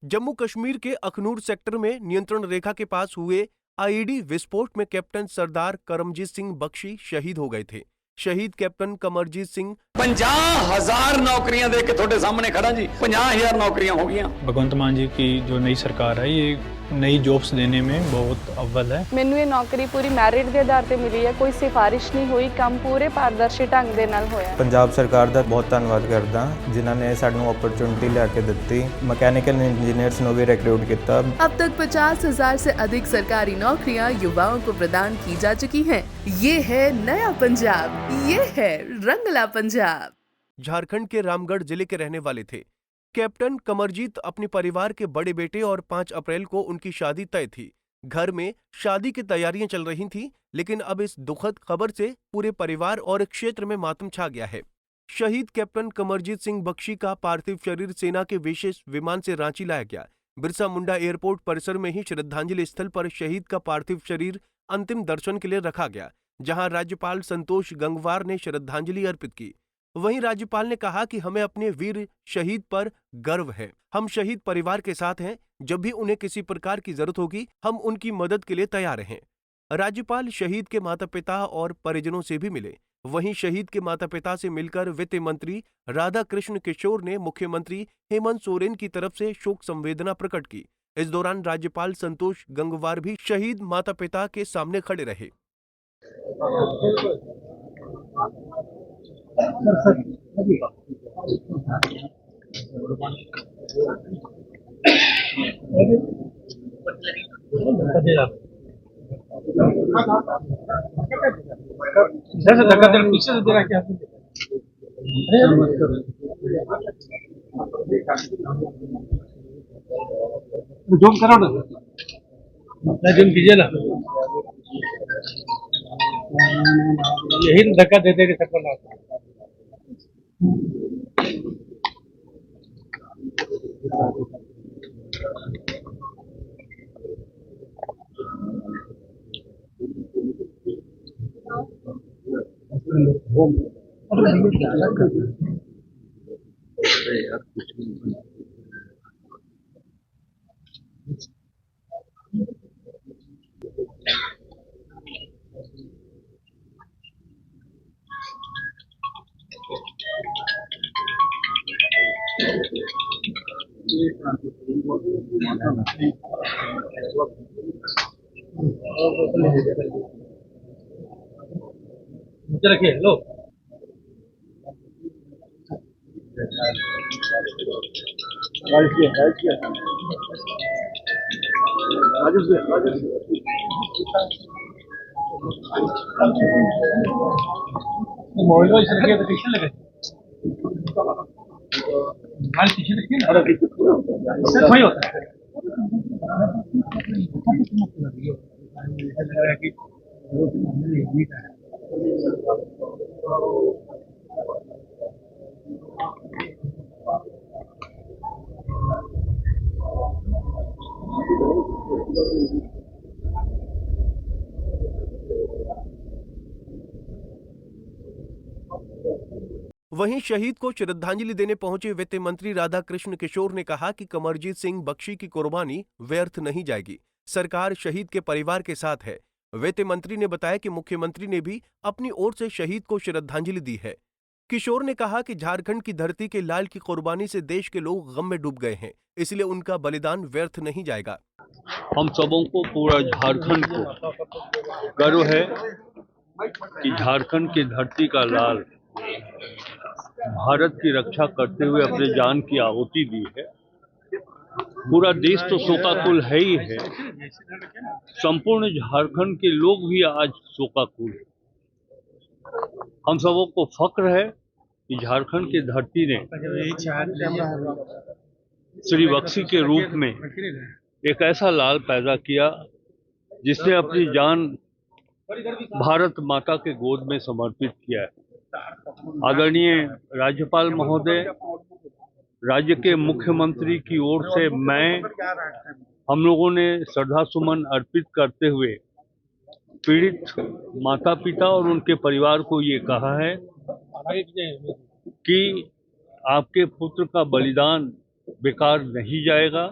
जम्मू कश्मीर के अखनूर सेक्टर में नियंत्रण रेखा के पास हुए आईईडी विस्फोट में कैप्टन सरदार करमजीत सिंह बख्शी शहीद हो गए थे। शहीद कैप्टन कमरजीत सिंह 50,000 नौकरियां दे के थोड़े सामने खड़ा जी। 50,000 नौकरियां हो गई। भगवंत मान जी की जो नई सरकार है ये नई जॉब्स देने में बहुत अव्वल है। ਮੈਨੂੰ ਇਹ ਨੌਕਰੀ ਪੂਰੀ ਮੈਰਿਟ ਦੇ ਆਧਾਰ ਤੇ ਮਿਲੀ ਹੈ, ਕੋਈ ਸਿਫਾਰਿਸ਼ ਨਹੀਂ ਹੋਈ, ਕੰਮ ਪੂਰੇ ਪਾਰਦਰਸ਼ੀ ਢੰਗ ਦੇ ਨਾਲ ਹੋਇਆ। ਪੰਜਾਬ ਸਰਕਾਰ ਦਾ ਬਹੁਤ ਧੰਨਵਾਦ ਕਰਦਾ ਜਿਨ੍ਹਾਂ ਨੇ ਸਾਨੂੰ ਓਪਰਚੁਨਿਟੀ ਲਿਆ ਕੇ ਦਿੱਤੀ। मैकेनिकल इंजीनियर्स ਨੂੰ ਵੀ रिक्रूट किया। अब तक 50,000 से अधिक सरकारी नौकरियां युवाओं को प्रदान की जा चुकी हैं। ये है नया पंजाब, ये है रंगला पंजाब। झारखंड के रामगढ़ जिले के रहने वाले थे। कैप्टन कमरजीत अपने परिवार के बड़े बेटे और 5 अप्रैल को उनकी शादी तय थी। घर में शादी की तैयारियां चल रही थीं, लेकिन अब इस दुखद खबर से पूरे परिवार और क्षेत्र में मातम छा गया है। शहीद कैप्टन कमरजीत सिंह बख्शी का पार्थिव शरीर सेना के विशेष विमान से रांची लाया गया। बिरसा मुंडा एयरपोर्ट परिसर में ही श्रद्धांजलि स्थल पर शहीद का पार्थिव शरीर अंतिम दर्शन के लिए रखा गया, जहां राज्यपाल संतोष गंगवार ने श्रद्धांजलि अर्पित की। वहीं राज्यपाल ने कहा कि हमें अपने वीर शहीद पर गर्व है। हम शहीद परिवार के साथ हैं। जब भी उन्हें किसी प्रकार की जरूरत होगी, हम उनकी मदद के लिए तैयार हैं। राज्यपाल शहीद के माता पिता और परिजनों से भी मिले। वहीं शहीद के माता पिता से मिलकर वित्त मंत्री राधा कृष्ण किशोर ने मुख्यमंत्री हेमंत सोरेन की तरफ से शोक संवेदना प्रकट की। इस दौरान राज्यपाल संतोष गंगवार भी शहीद माता पिता के सामने खड़े रहे। जूम करो ना, जूम कीजिए ना, यही धक्का दे देंगे सबको। रखिए लो, मोबाइल वाइस रखिए तो पीछे लगे, मोबाइल पीछे रखिए ना, इससे वही होता है। वहीं शहीद को श्रद्धांजलि देने पहुंचे वित्त मंत्री राधा कृष्ण किशोर ने कहा कि कमरजीत सिंह बख्शी की कुर्बानी व्यर्थ नहीं जाएगी। सरकार शहीद के परिवार के साथ है। वित्त मंत्री ने बताया कि मुख्यमंत्री ने भी अपनी ओर से शहीद को श्रद्धांजलि दी है। किशोर ने कहा कि झारखंड की धरती के लाल की कुर्बानी से देश के लोग गम में डूब गए हैं, इसलिए उनका बलिदान व्यर्थ नहीं जाएगा। हम सबों को, पूरा झारखंड को गर्व है कि झारखंड की धरती का लाल भारत की रक्षा करते हुए अपने जान की आहुति दी है। पूरा देश तो शोकाकुल है ही है, संपूर्ण झारखंड के लोग भी आज शोकाकुल है। हम सबों को फक्र है कि झारखंड की धरती ने श्री बख्शी के रूप में एक ऐसा लाल पैदा किया जिसने अपनी जान भारत माता के गोद में समर्पित किया है। आदरणीय राज्यपाल महोदय, राज्य के मुख्यमंत्री की ओर से हम लोगों ने श्रद्धा सुमन अर्पित करते हुए पीड़ित माता पिता और उनके परिवार को ये कहा है कि आपके पुत्र का बलिदान बेकार नहीं जाएगा।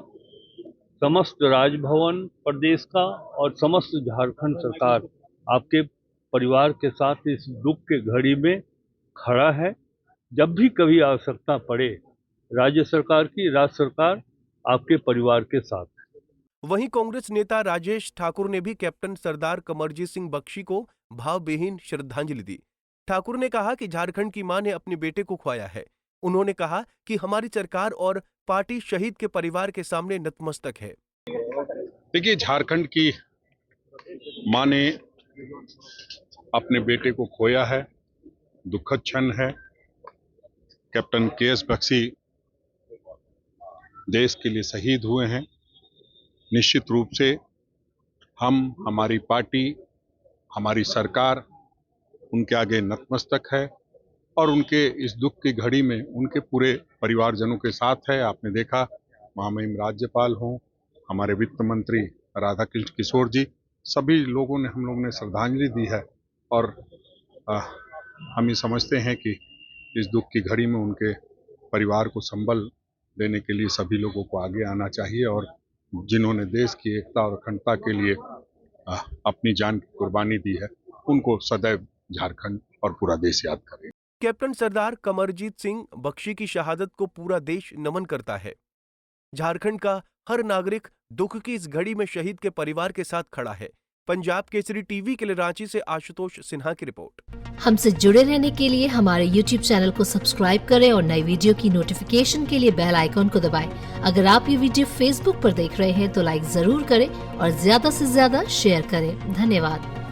समस्त राजभवन प्रदेश का और समस्त झारखंड सरकार आपके परिवार के साथ इस दुख के घड़ी में खड़ा है। जब भी कभी आवश्यकता पड़े राज्य सरकार आपके परिवार के साथ है। वहीं कांग्रेस नेता राजेश ठाकुर ने भी कैप्टन सरदार कमरजीत सिंह बख्शी को भावविहीन श्रद्धांजलि दी। ठाकुर ने कहा कि झारखंड की मां ने अपने बेटे को खोया है। उन्होंने कहा कि हमारी सरकार और पार्टी शहीद के परिवार के सामने नतमस्तक है। देखिए, झारखंड की मां ने अपने बेटे को खोया है, दुखद क्षण है। Captain KS. बख्शी देश के लिए शहीद हुए हैं। निश्चित रूप से हमारी पार्टी, हमारी सरकार उनके आगे नतमस्तक है और उनके इस दुख की घड़ी में उनके पूरे परिवारजनों के साथ है। आपने देखा महामहिम राज्यपाल हों, हमारे वित्त मंत्री राधाकृष्ण किशोर जी, सभी लोगों ने, हम लोगों ने श्रद्धांजलि दी है और हम ये समझते हैं कि इस दुख की घड़ी में उनके परिवार को संबल देने के लिए सभी लोगों को आगे आना चाहिए और जिन्होंने देश की एकता और अखंडता के लिए अपनी जान की कुर्बानी दी है, उनको सदैव झारखंड और पूरा देश याद करे। कैप्टन सरदार कमरजीत सिंह बख्शी की शहादत को पूरा देश नमन करता है। झारखंड का हर नागरिक दुख की इस घड़ी में शहीद के परिवार के साथ खड़ा है। पंजाब केसरी टीवी के लिए रांची से आशुतोष सिन्हा की रिपोर्ट। हमसे जुड़े रहने के लिए हमारे YouTube चैनल को सब्सक्राइब करें और नई वीडियो की नोटिफिकेशन के लिए बेल आइकॉन को दबाएं। अगर आप ये वीडियो Facebook पर देख रहे हैं तो लाइक जरूर करें और ज्यादा से ज्यादा शेयर करें। धन्यवाद।